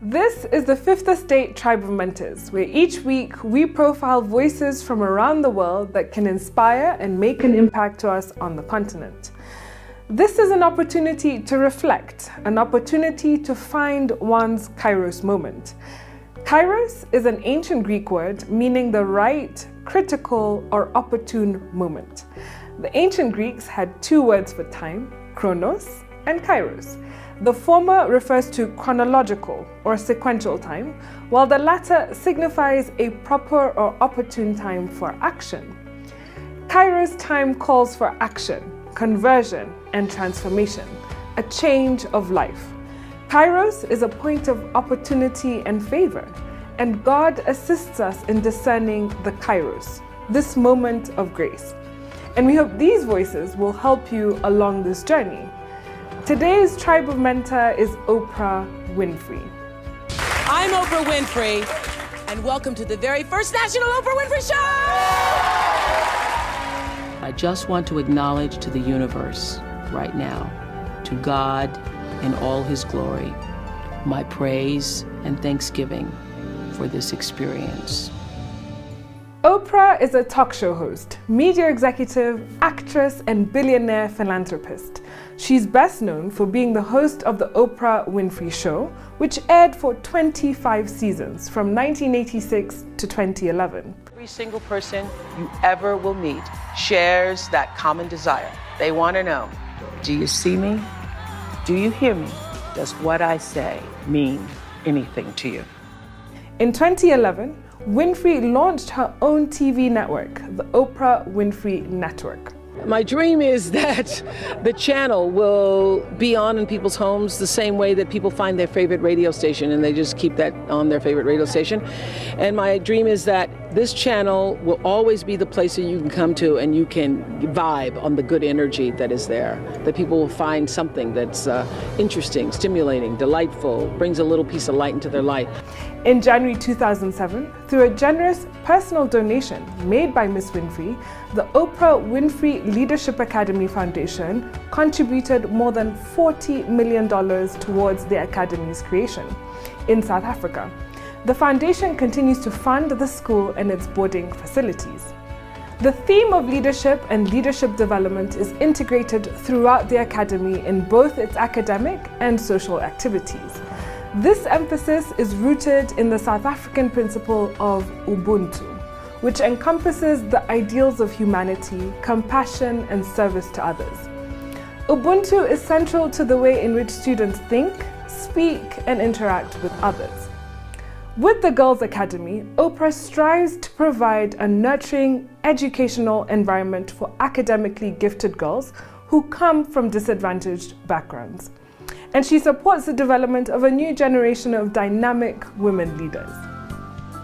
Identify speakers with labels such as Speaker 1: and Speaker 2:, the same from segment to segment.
Speaker 1: This is the Fifth Estate Tribe of Mentors, where each week we profile voices from around the world that can inspire and make an impact to us on the continent. This is an opportunity to reflect, an opportunity to find one's Kairos moment. Kairos is an ancient Greek word meaning the right, critical, or opportune moment. The ancient Greeks had two words for time, chronos and kairos. The former refers to chronological or sequential time, while the latter signifies a proper or opportune time for action. Kairos time calls for action, conversion, and transformation, a change of life. Kairos is a point of opportunity and favor, and God assists us in discerning the Kairos, this moment of grace. And we hope these voices will help you along this journey. Today's Tribe of Mentor is Oprah Winfrey.
Speaker 2: I'm Oprah Winfrey, and welcome to the very first National Oprah Winfrey Show!
Speaker 3: I just want to acknowledge to the universe right now, to God in all His glory, my praise and thanksgiving for this experience.
Speaker 1: Oprah is a talk show host, media executive, actress, and billionaire philanthropist. She's best known for being the host of the Oprah Winfrey Show, which aired for 25 seasons from 1986 to 2011.
Speaker 2: Every single person you ever will meet shares that common desire. They want to know, do you see me? Do you hear me? Does what I say mean anything to you?
Speaker 1: In 2011, Winfrey launched her own TV network, the Oprah Winfrey Network.
Speaker 2: My dream is that the channel will be on in people's homes the same way that people find their favorite radio station and they just keep that on their favorite radio station. And my dream is that this channel will always be the place that you can come to and you can vibe on the good energy that is there. That people will find something that's interesting, stimulating, delightful, brings a little piece of light into their life.
Speaker 1: In January 2007, through a generous personal donation made by Ms. Winfrey, the Oprah Winfrey Leadership Academy Foundation contributed more than $40 million towards the Academy's creation in South Africa. The foundation continues to fund the school and its boarding facilities. The theme of leadership and leadership development is integrated throughout the Academy in both its academic and social activities. This emphasis is rooted in the South African principle of Ubuntu, which encompasses the ideals of humanity, compassion, and service to others. Ubuntu is central to the way in which students think, speak, and interact with others. With the Girls Academy, Oprah strives to provide a nurturing, educational environment for academically gifted girls who come from disadvantaged backgrounds. And she supports the development of a new generation of dynamic women leaders.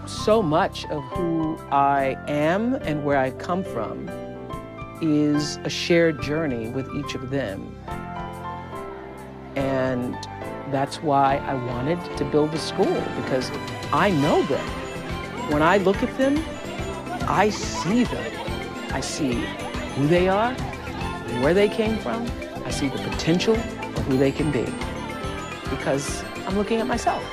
Speaker 2: So much of who I am and where I come from is a shared journey with each of them. And that's why I wanted to build the school, because I know them. When I look at them, I see them. I see who they are, where they came from. I see the potential of who they can be, because I'm looking at myself.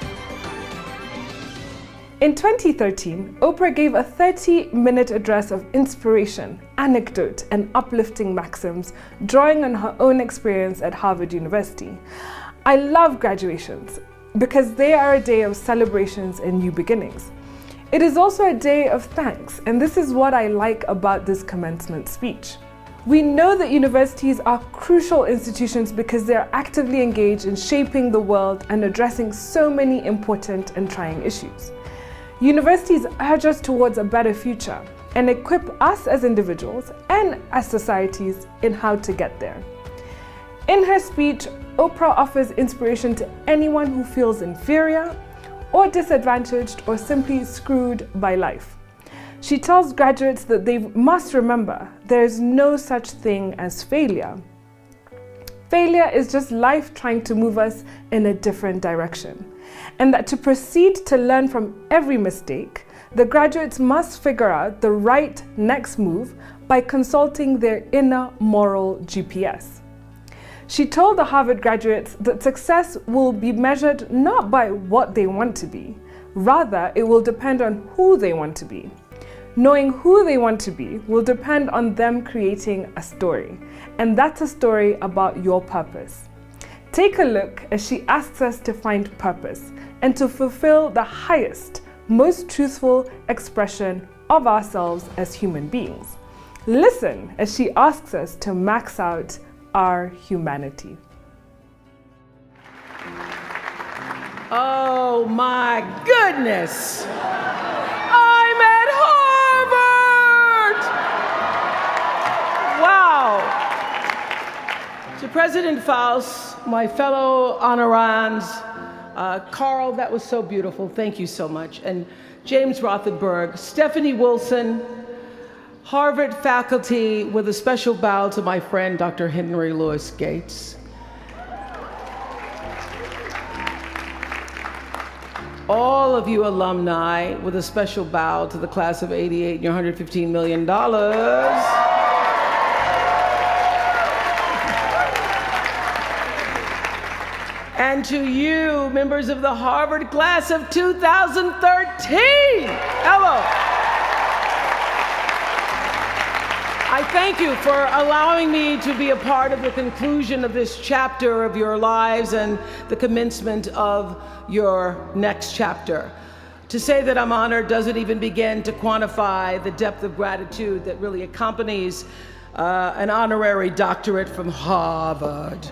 Speaker 1: In 2013, Oprah gave a 30-minute address of inspiration, anecdote, and uplifting maxims, drawing on her own experience at Harvard University. I love graduations because they are a day of celebrations and new beginnings. It is also a day of thanks, and this is what I like about this commencement speech. We know that universities are crucial institutions because they are actively engaged in shaping the world and addressing so many important and trying issues. Universities urge us towards a better future and equip us as individuals and as societies in how to get there. In her speech, Oprah offers inspiration to anyone who feels inferior or disadvantaged or simply screwed by life. She tells graduates that they must remember there is no such thing as failure. Failure is just life trying to move us in a different direction, and that to proceed to learn from every mistake, the graduates must figure out the right next move by consulting their inner moral GPS. She told the Harvard graduates that success will be measured not by what they want to be, rather it will depend on who they want to be. Knowing who they want to be will depend on them creating a story, and that's a story about your purpose. Take a look as she asks us to find purpose and to fulfill the highest, most truthful expression of ourselves as human beings. Listen as she asks us to max out our humanity.
Speaker 2: Oh my goodness! I'm at Harvard! Wow! To President Faust, my fellow honorands, Carl, that was so beautiful, thank you so much. And James Rothenberg, Stephanie Wilson, Harvard faculty, with a special bow to my friend, Dr. Henry Louis Gates. All of you alumni, with a special bow to the class of '88 and your $115 million. And to you, members of the Harvard class of 2013. Hello. I thank you for allowing me to be a part of the conclusion of this chapter of your lives and the commencement of your next chapter. To say that I'm honored doesn't even begin to quantify the depth of gratitude that really accompanies an honorary doctorate from Harvard.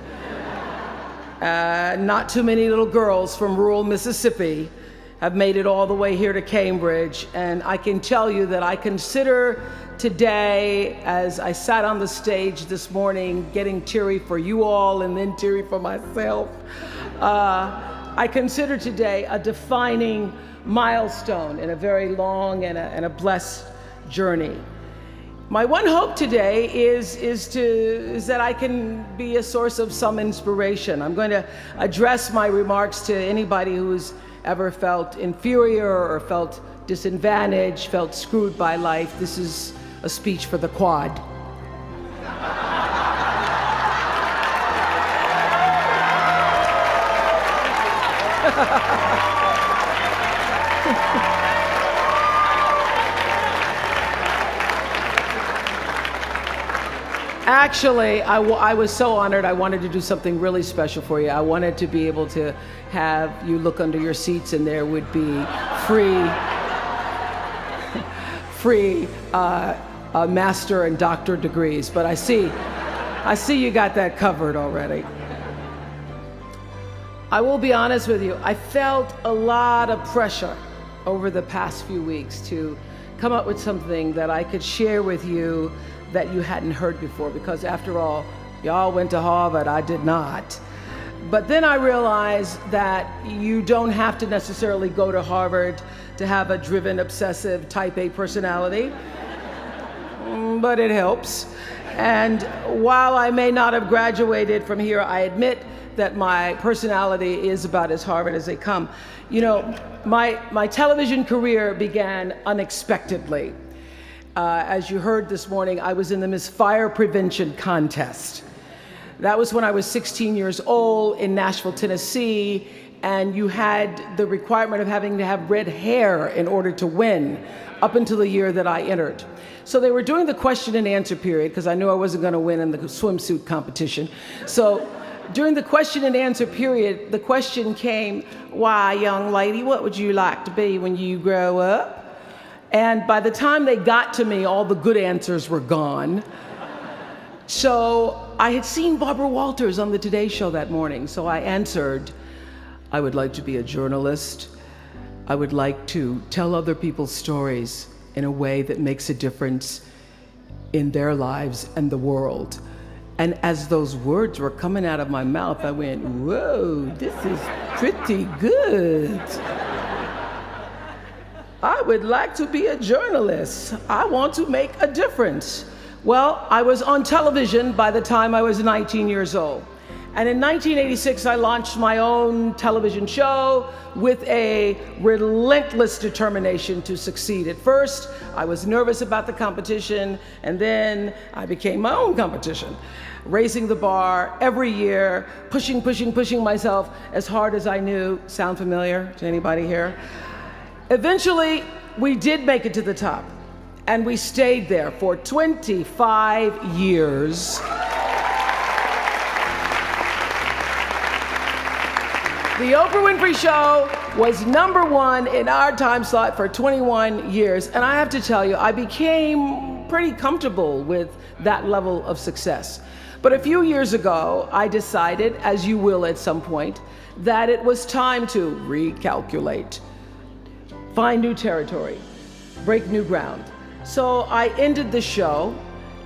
Speaker 2: Not too many little girls from rural Mississippi have made it all the way here to Cambridge, and I can tell you that I consider today, as I sat on the stage this morning, getting teary for you all and then teary for myself, I consider today a defining milestone in a very long and a blessed journey. My one hope today is that I can be a source of some inspiration. I'm going to address my remarks to anybody who's ever felt inferior or felt disadvantaged, felt screwed by life. This is a speech for the quad. Actually, I was so honored. I wanted to do something really special for you. I wanted to be able to have you look under your seats and there would be free master and doctor degrees. But I see you got that covered already. I will be honest with you. I felt a lot of pressure over the past few weeks to come up with something that I could share with you that you hadn't heard before, because after all, y'all went to Harvard, I did not. But then I realized that you don't have to necessarily go to Harvard to have a driven, obsessive, type A personality, but it helps. And while I may not have graduated from here, I admit that my personality is about as Harvard as they come. You know, my television career began unexpectedly. As you heard this morning, I was in the Miss Fire Prevention contest. That was when I was 16 years old in Nashville, Tennessee, and you had the requirement of having to have red hair in order to win, up until the year that I entered. So they were doing the question and answer period, because I knew I wasn't going to win in the swimsuit competition. So during the question and answer period, the question came, "Why, young lady, what would you like to be when you grow up?" And by the time they got to me, all the good answers were gone. So I had seen Barbara Walters on the Today Show that morning, so I answered, "I would like to be a journalist. I would like to tell other people's stories in a way that makes a difference in their lives and the world." And as those words were coming out of my mouth, I went, "Whoa, this is pretty good. I would like to be a journalist. I want to make a difference." Well, I was on television by the time I was 19 years old. And in 1986, I launched my own television show with a relentless determination to succeed. At first, I was nervous about the competition, and then I became my own competition, raising the bar every year, pushing myself as hard as I knew. Sound familiar to anybody here? Eventually, we did make it to the top, and we stayed there for 25 years. The Oprah Winfrey Show was #1 in our time slot for 21 years. And I have to tell you, I became pretty comfortable with that level of success. But a few years ago, I decided, as you will at some point, that it was time to recalculate, find new territory, break new ground. So I ended the show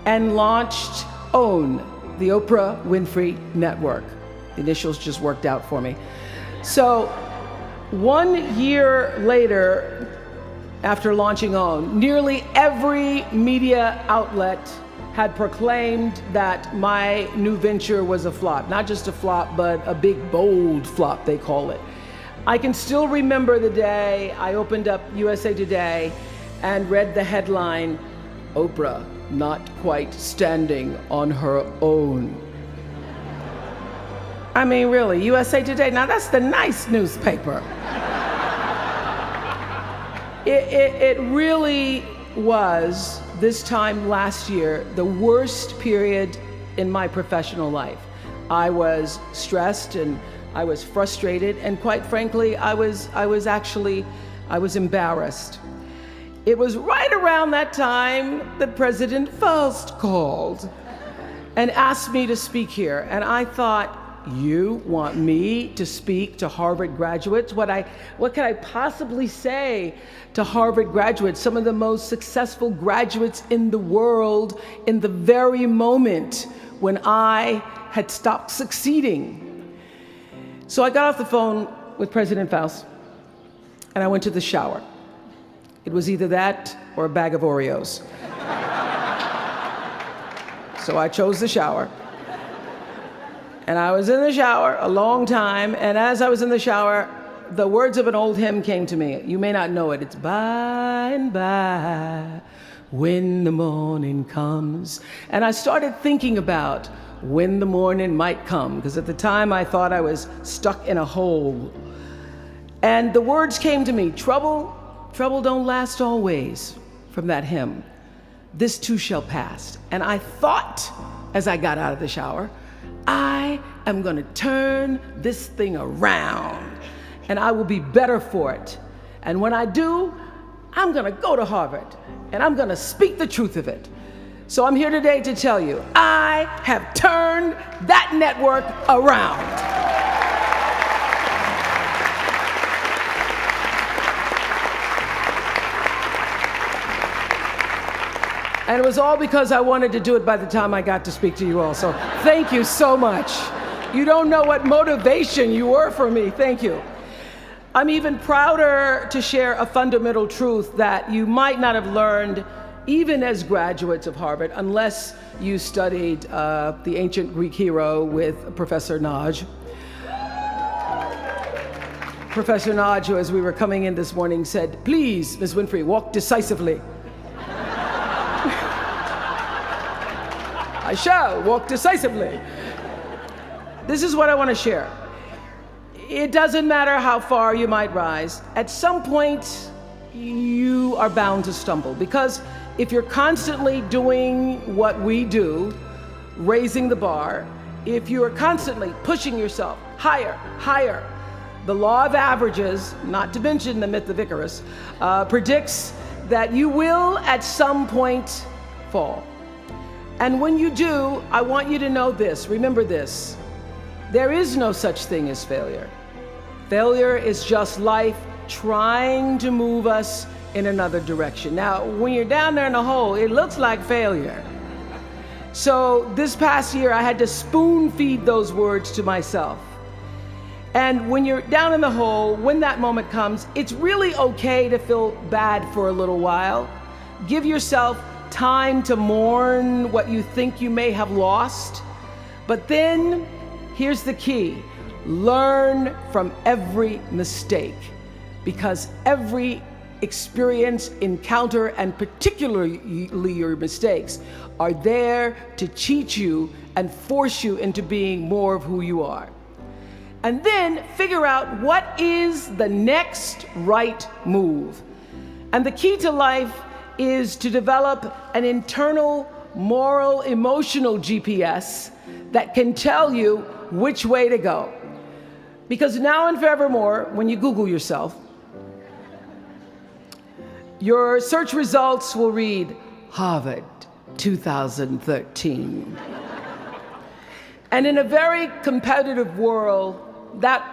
Speaker 2: and launched OWN, the Oprah Winfrey Network. The initials just worked out for me. So 1 year later, after launching OWN, nearly every media outlet had proclaimed that my new venture was a flop. Not just a flop, but a big, bold flop, they call it. I can still remember the day I opened up USA Today and read the headline, "Oprah not quite standing on her own." I mean, really, USA Today, now that's the nice newspaper. It really was, this time last year, the worst period in my professional life. I was stressed and I was frustrated, and quite frankly, I was embarrassed. It was right around that time that President Faust called and asked me to speak here, and I thought, you want me to speak to Harvard graduates? What can I possibly say to Harvard graduates, some of the most successful graduates in the world, in the very moment when I had stopped succeeding? So I got off the phone with President Faust, and I went to the shower. It was either that or a bag of Oreos. So I chose the shower. And I was in the shower a long time, and as I was in the shower, the words of an old hymn came to me. You may not know it. It's by and by, when the morning comes. And I started thinking about when the morning might come, because at the time I thought I was stuck in a hole. And the words came to me, trouble don't last always, from that hymn. This too shall pass. And I thought, as I got out of the shower, I am going to turn this thing around, and I will be better for it. And when I do, I'm going to go to Harvard, and I'm going to speak the truth of it. So I'm here today to tell you, I have turned that network around. And it was all because I wanted to do it by the time I got to speak to you all. So thank you so much. You don't know what motivation you were for me. Thank you. I'm even prouder to share a fundamental truth that you might not have learned even as graduates of Harvard, unless you studied the ancient Greek hero with Professor Naj. Professor Naj, who, as we were coming in this morning, said, "Please, Ms. Winfrey, walk decisively." I shall walk decisively. This is what I want to share. It doesn't matter how far you might rise. At some point, you are bound to stumble, because if you're constantly doing what we do, raising the bar, if you are constantly pushing yourself higher, higher, the law of averages, not to mention the myth of Icarus, predicts that you will at some point fall. And when you do, I want you to know this, remember this, there is no such thing as failure. Failure is just life trying to move us in another direction. Now, when you're down there in a hole, it looks like failure. So this past year, I had to spoon feed those words to myself. And when you're down in the hole, when that moment comes, it's really okay to feel bad for a little while. Give yourself time to mourn what you think you may have lost. But then here's the key. Learn from every mistake, because every experience, encounter, and particularly your mistakes are there to teach you and force you into being more of who you are. And then figure out what is the next right move. And the key to life is to develop an internal, moral, emotional GPS that can tell you which way to go. Because now and forevermore, when you Google yourself, your search results will read Harvard 2013. And in a very competitive world, that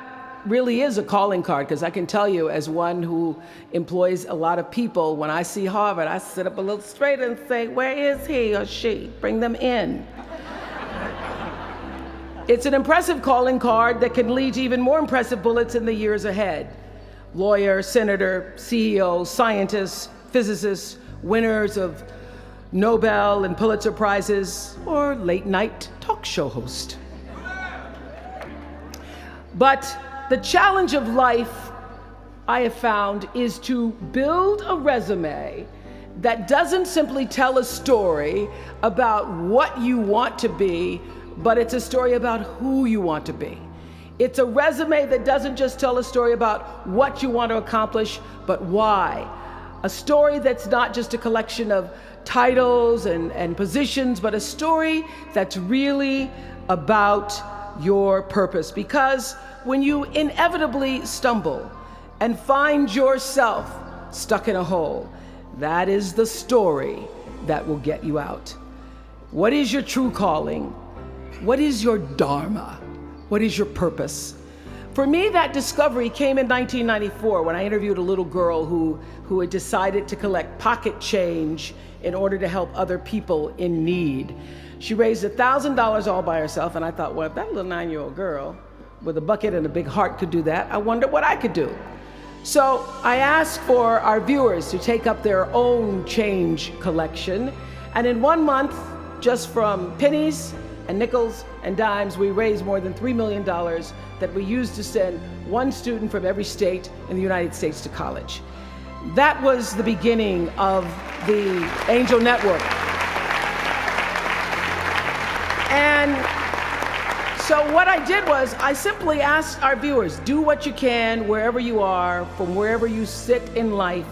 Speaker 2: really is a calling card, because I can tell you, as one who employs a lot of people, when I see Harvard, I sit up a little straighter and say, where is he or she? Bring them in. It's an impressive calling card that can lead to even more impressive bullets in the years ahead. Lawyer, senator, CEO, scientists, physicists, winners of Nobel and Pulitzer Prizes, or late night talk show host. But the challenge of life, I have found, is to build a resume that doesn't simply tell a story about what you want to be, but it's a story about who you want to be. It's a resume that doesn't just tell a story about what you want to accomplish, but why. A story that's not just a collection of titles and positions, but a story that's really about your purpose. Because when you inevitably stumble and find yourself stuck in a hole, that is the story that will get you out. What is your true calling? What is your dharma? What is your purpose? For me, that discovery came in 1994 when I interviewed a little girl who had decided to collect pocket change in order to help other people in need. She raised $1,000 all by herself, and I thought, well, if that little 9-year-old girl with a bucket and a big heart could do that, I wonder what I could do. So I asked for our viewers to take up their own change collection, and in 1 month, just from pennies and nickels and dimes, we raised more than $3 million that we used to send one student from every state in the United States to college. That was the beginning of the Angel Network. And so what I did was I simply asked our viewers, do what you can wherever you are, from wherever you sit in life.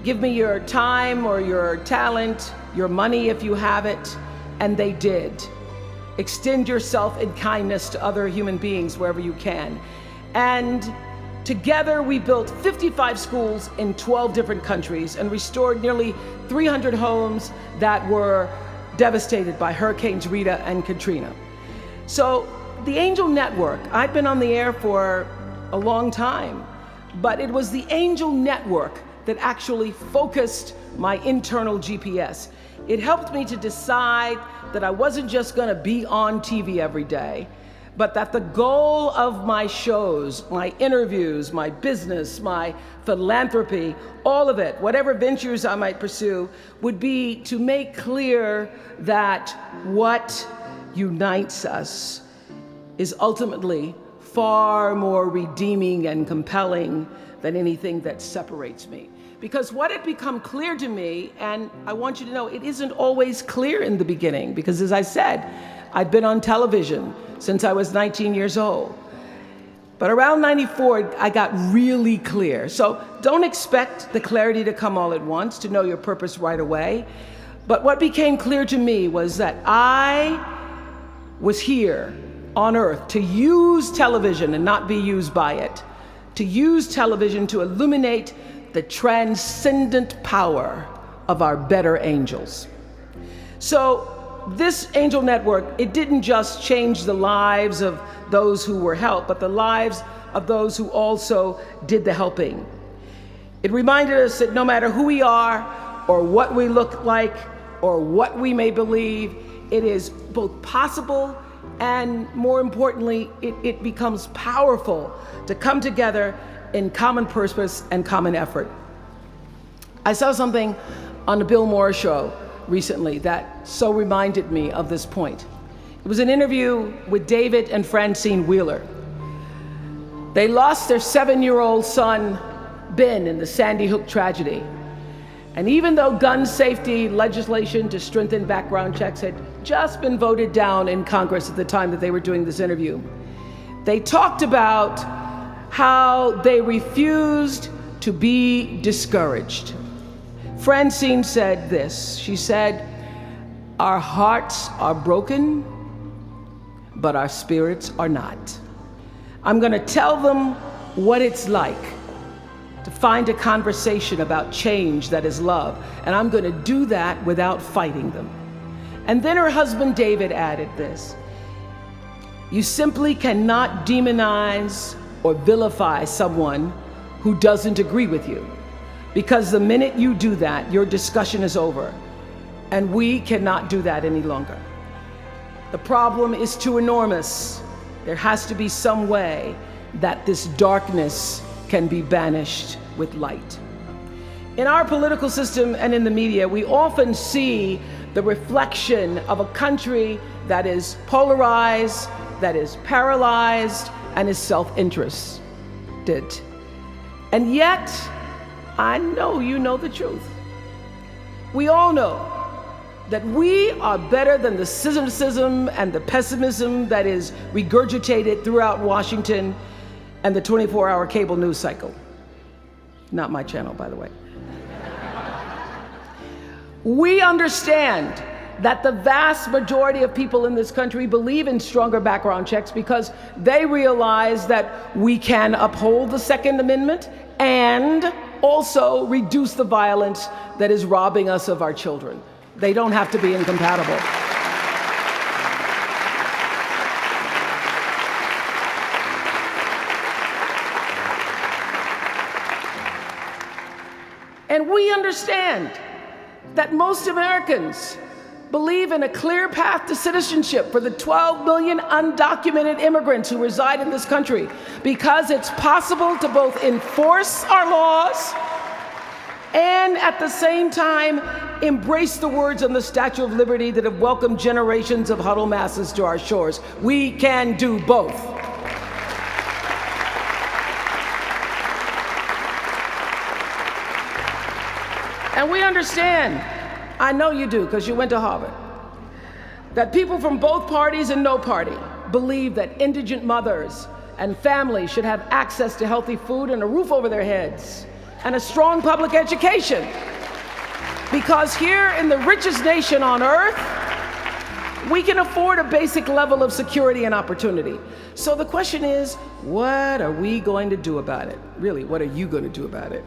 Speaker 2: Give me your time or your talent, your money if you have it, and they did. Extend yourself in kindness to other human beings wherever you can. And together we built 55 schools in 12 different countries and restored nearly 300 homes that were devastated by Hurricanes Rita and Katrina. So the Angel Network, I've been on the air for a long time, but it was the Angel Network that actually focused my internal GPS. It helped me to decide that I wasn't just gonna be on TV every day, but that the goal of my shows, my interviews, my business, my philanthropy, all of it, whatever ventures I might pursue, would be to make clear that what unites us is ultimately far more redeeming and compelling than anything that separates me. Because what had become clear to me, and I want you to know, it isn't always clear in the beginning, because as I said, I'd been on television since I was 19 years old. But around 94, I got really clear. So don't expect the clarity to come all at once, to know your purpose right away. But what became clear to me was that I was here on earth to use television and not be used by it, to use television to illuminate the transcendent power of our better angels. So this Angel Network, it didn't just change the lives of those who were helped, but the lives of those who also did the helping. It reminded us that no matter who we are, or what we look like, or what we may believe, it is both possible and, more importantly, it becomes powerful to come together in common purpose and common effort. I saw something on the Bill Maher show recently that so reminded me of this point. It was an interview with David and Francine Wheeler. They lost their 7-year-old son, Ben, in the Sandy Hook tragedy. And even though gun safety legislation to strengthen background checks had just been voted down in Congress at the time that they were doing this interview, they talked about how they refused to be discouraged. Francine said this. She said, "Our hearts are broken, but our spirits are not. I'm going to tell them what it's like to find a conversation about change that is love, and I'm going to do that without fighting them." And then her husband David added this: "You simply cannot demonize or vilify someone who doesn't agree with you, because the minute you do that, your discussion is over, and we cannot do that any longer. The problem is too enormous. There has to be some way that this darkness can be banished with light." In our political system and in the media, we often see the reflection of a country that is polarized, that is paralyzed, and is self-interested. And yet, I know you know the truth. We all know that we are better than the cynicism and the pessimism that is regurgitated throughout Washington and the 24-hour cable news cycle. Not my channel, by the way. We understand that the vast majority of people in this country believe in stronger background checks because they realize that we can uphold the Second Amendment and also reduce the violence that is robbing us of our children. They don't have to be incompatible. And we understand that most Americans believe in a clear path to citizenship for the 12 million undocumented immigrants who reside in this country, because it's possible to both enforce our laws and at the same time embrace the words on the Statue of Liberty that have welcomed generations of huddled masses to our shores. We can do both. And we understand, I know you do because you went to Harvard, that people from both parties and no party believe that indigent mothers and families should have access to healthy food and a roof over their heads and a strong public education. Because here in the richest nation on earth, we can afford a basic level of security and opportunity. So the question is, what are we going to do about it? Really, what are you going to do about it?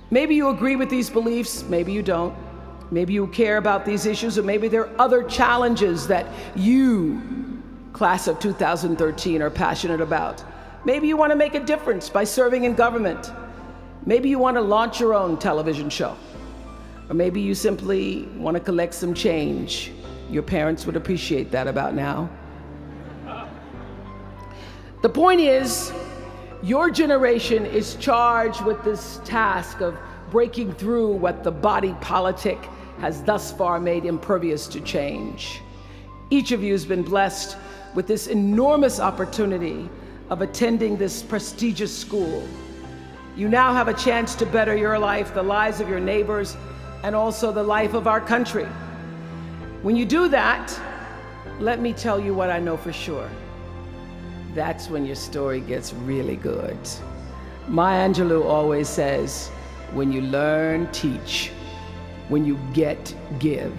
Speaker 2: Maybe you agree with these beliefs, maybe you don't. Maybe you care about these issues, or maybe there are other challenges that you, class of 2013, are passionate about. Maybe you want to make a difference by serving in government. Maybe you want to launch your own television show. Or maybe you simply want to collect some change. Your parents would appreciate that about now. The point is, your generation is charged with this task of breaking through what the body politic has thus far made impervious to change. Each of you has been blessed with this enormous opportunity of attending this prestigious school. You now have a chance to better your life, the lives of your neighbors, and also the life of our country. When you do that, let me tell you what I know for sure. That's when your story gets really good. Maya Angelou always says, when you learn, teach. When you get, give.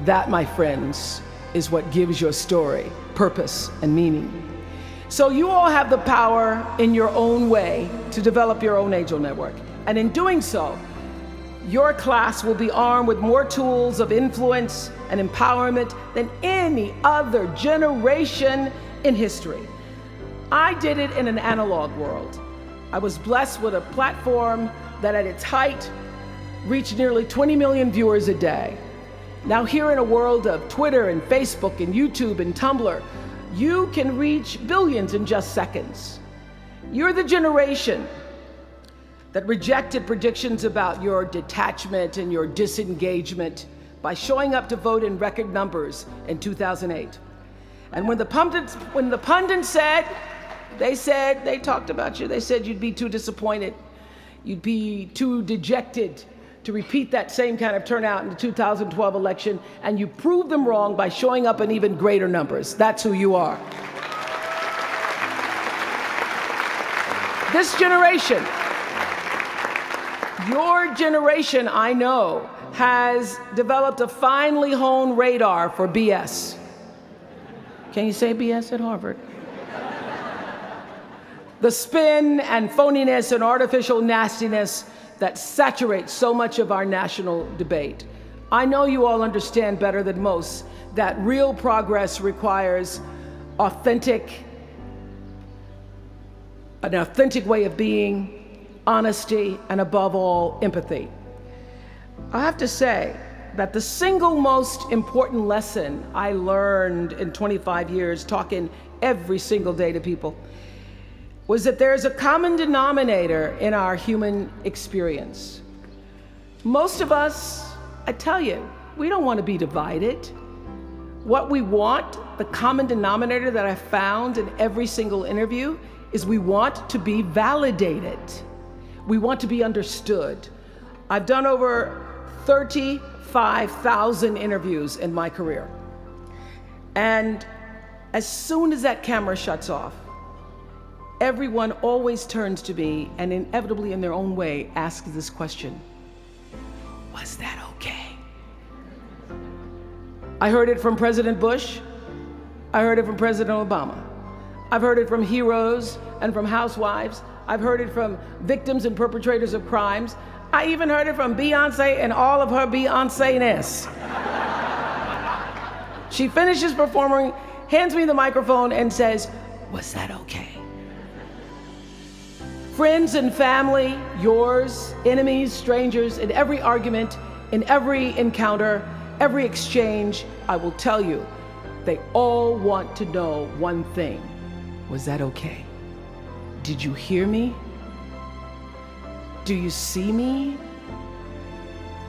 Speaker 2: That, my friends, is what gives your story purpose and meaning. So you all have the power in your own way to develop your own angel network. And in doing so, your class will be armed with more tools of influence and empowerment than any other generation in history. I did it in an analog world. I was blessed with a platform that at its height reached nearly 20 million viewers a day. Now here in a world of Twitter and Facebook and YouTube and Tumblr, you can reach billions in just seconds. You're the generation that rejected predictions about your detachment and your disengagement by showing up to vote in record numbers in 2008. And when the pundits said, they talked about you. They said you'd be too disappointed. You'd be too dejected to repeat that same kind of turnout in the 2012 election, and you proved them wrong by showing up in even greater numbers. That's who you are. This generation, your generation, I know, has developed a finely honed radar for BS. Can you say BS at Harvard? The spin and phoniness and artificial nastiness that saturates so much of our national debate. I know you all understand better than most that real progress requires an authentic way of being, honesty, and above all, empathy. I have to say that the single most important lesson I learned in 25 years talking every single day to people was that there's a common denominator in our human experience. Most of us, I tell you, we don't want to be divided. What we want, the common denominator that I found in every single interview, is we want to be validated. We want to be understood. I've done over 35,000 interviews in my career. And as soon as that camera shuts off, everyone always turns to me and inevitably in their own way asks this question: was that okay? I heard it from President Bush. I heard it from President Obama. I've heard it from heroes and from housewives. I've heard it from victims and perpetrators of crimes. I even heard it from Beyonce and all of her Beyonce-ness. She finishes performing, hands me the microphone and says, "Was that okay?" Friends and family, yours, enemies, strangers, in every argument, in every encounter, every exchange, I will tell you, they all want to know one thing: was that okay? Did you hear me? Do you see me?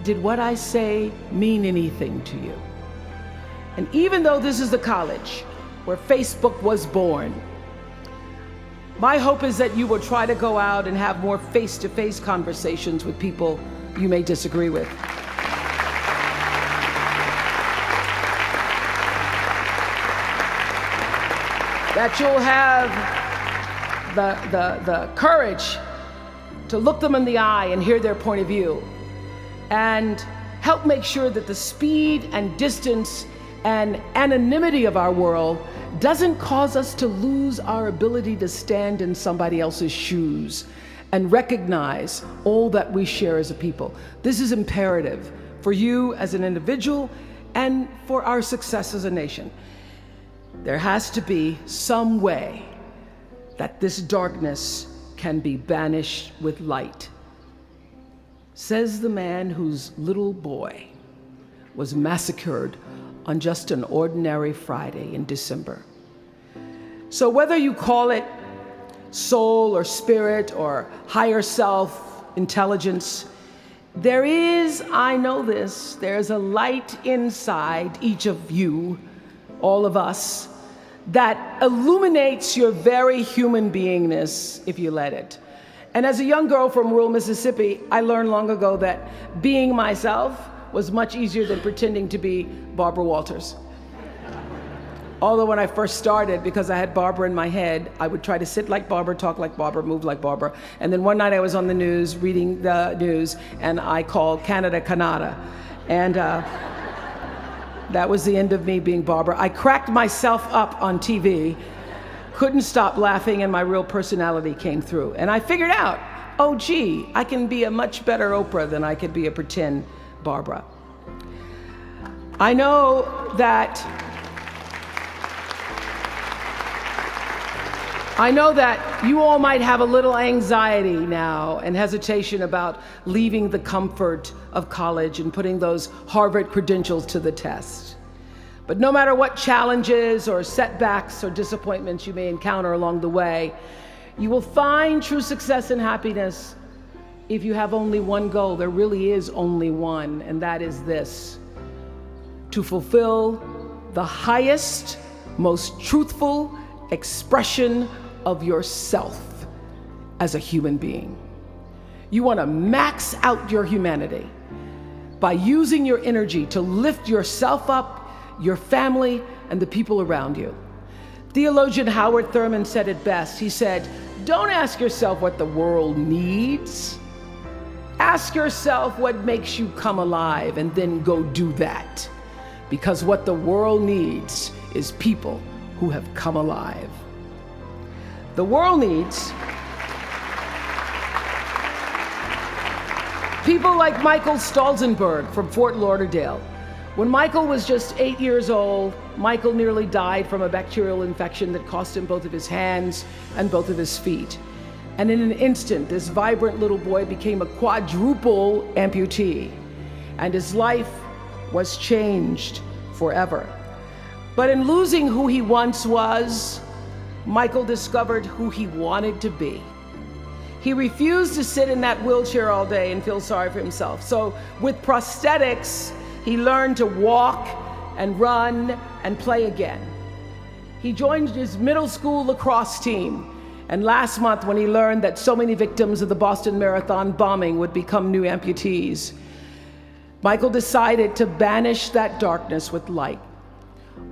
Speaker 2: Did what I say mean anything to you? And even though this is the college where Facebook was born, my hope is that you will try to go out and have more face-to-face conversations with people you may disagree with. That you'll have the courage to look them in the eye and hear their point of view, and help make sure that the speed and distance and anonymity of our world doesn't cause us to lose our ability to stand in somebody else's shoes and recognize all that we share as a people. This is imperative for you as an individual and for our success as a nation. There has to be some way that this darkness can be banished with light, says the man whose little boy was massacred on just an ordinary Friday in December. So whether you call it soul or spirit or higher self, intelligence, there is, I know this, there's a light inside each of you, all of us, that illuminates your very human beingness if you let it. And as a young girl from rural Mississippi, I learned long ago that being myself was much easier than pretending to be Barbara Walters. Although when I first started, because I had Barbara in my head, I would try to sit like Barbara, talk like Barbara, move like Barbara. And then one night I was on the news, reading the news, and I called Canada, Canada. And that was the end of me being Barbara. I cracked myself up on TV, couldn't stop laughing, and my real personality came through. And I figured out, oh gee, I can be a much better Oprah than I could be a pretend Barbara. I know that you all might have a little anxiety now and hesitation about leaving the comfort of college and putting those Harvard credentials to the test. But no matter what challenges or setbacks or disappointments you may encounter along the way, you will find true success and happiness if you have only one goal. There really is only one, and that is this: to fulfill the highest most truthful expression of yourself as a human being. You want to max out your humanity by using your energy to lift yourself up, your family, and the people around you. Theologian Howard Thurman said it best. He said, "Don't ask yourself what the world needs. Ask yourself what makes you come alive, and then go do that. Because what the world needs is people who have come alive." The world needs people like Michael Stolzenberg from Fort Lauderdale. When Michael was just 8 years old, Michael nearly died from a bacterial infection that cost him both of his hands and both of his feet. And in an instant, this vibrant little boy became a quadruple amputee, and his life was changed forever. But in losing who he once was, Michael discovered who he wanted to be. He refused to sit in that wheelchair all day and feel sorry for himself. So with prosthetics, he learned to walk and run and play again. He joined his middle school lacrosse team. And last month, when he learned that so many victims of the Boston Marathon bombing would become new amputees, Michael decided to banish that darkness with light.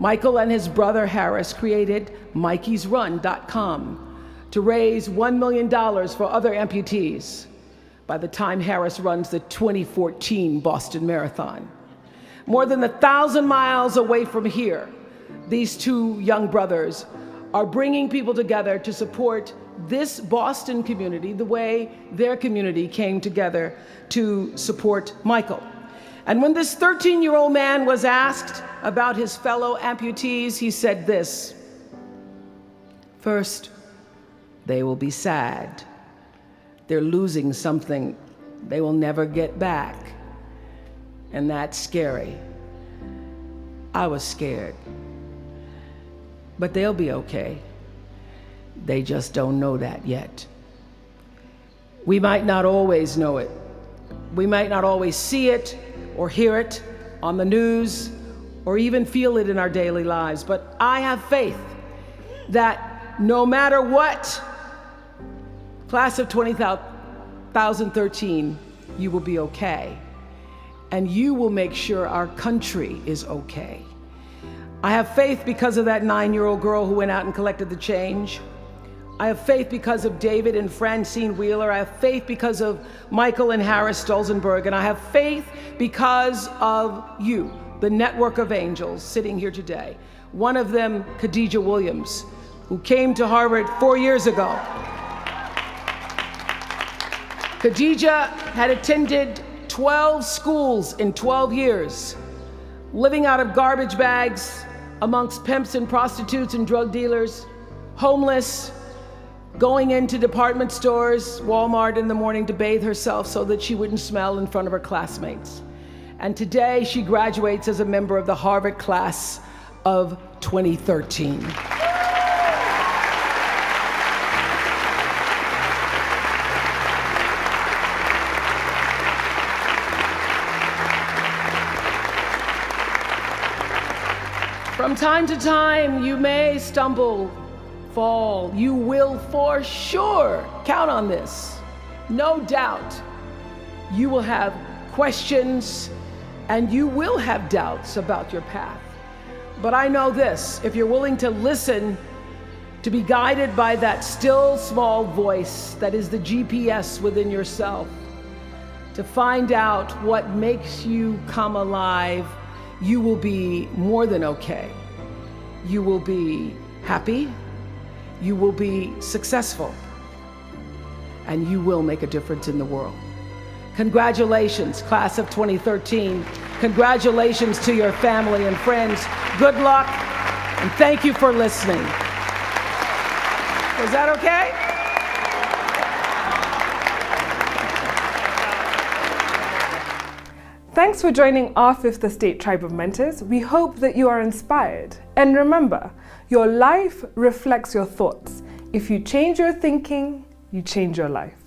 Speaker 2: Michael and his brother Harris created MikeysRun.com to raise $1 million for other amputees by the time Harris runs the 2014 Boston Marathon. More than 1,000 miles away from here, these two young brothers are bringing people together to support this Boston community the way their community came together to support Michael. And when this 13-year-old man was asked about his fellow amputees, he said this: "First, they will be sad. They're losing something they will never get back. And that's scary. I was scared. But they'll be okay. They just don't know that yet." We might not always know it. We might not always see it or hear it on the news or even feel it in our daily lives. But I have faith that no matter what, class of 2013, you will be okay. And you will make sure our country is okay. I have faith because of that 9-year-old girl who went out and collected the change. I have faith because of David and Francine Wheeler. I have faith because of Michael and Harris Stolzenberg. And I have faith because of you, the network of angels sitting here today. One of them, Khadijah Williams, who came to Harvard 4 years ago. Khadijah had attended 12 schools in 12 years, living out of garbage bags amongst pimps and prostitutes and drug dealers, homeless, going into department stores, Walmart in the morning to bathe herself so that she wouldn't smell in front of her classmates. And today she graduates as a member of the Harvard class of 2013. From time to time, you may stumble, fall. You will for sure count on this. No doubt. You will have questions and you will have doubts about your path. But I know this: if you're willing to listen, to be guided by that still small voice that is the GPS within yourself, to find out what makes you come alive, you will be more than okay. You will be happy, you will be successful, and you will make a difference in the world. Congratulations, class of 2013. Congratulations to your family and friends. Good luck, and thank you for listening. Was that okay?
Speaker 1: Thanks for joining our Fifth Estate Tribe of Mentors. We hope that you are inspired. And remember, your life reflects your thoughts. If you change your thinking, you change your life.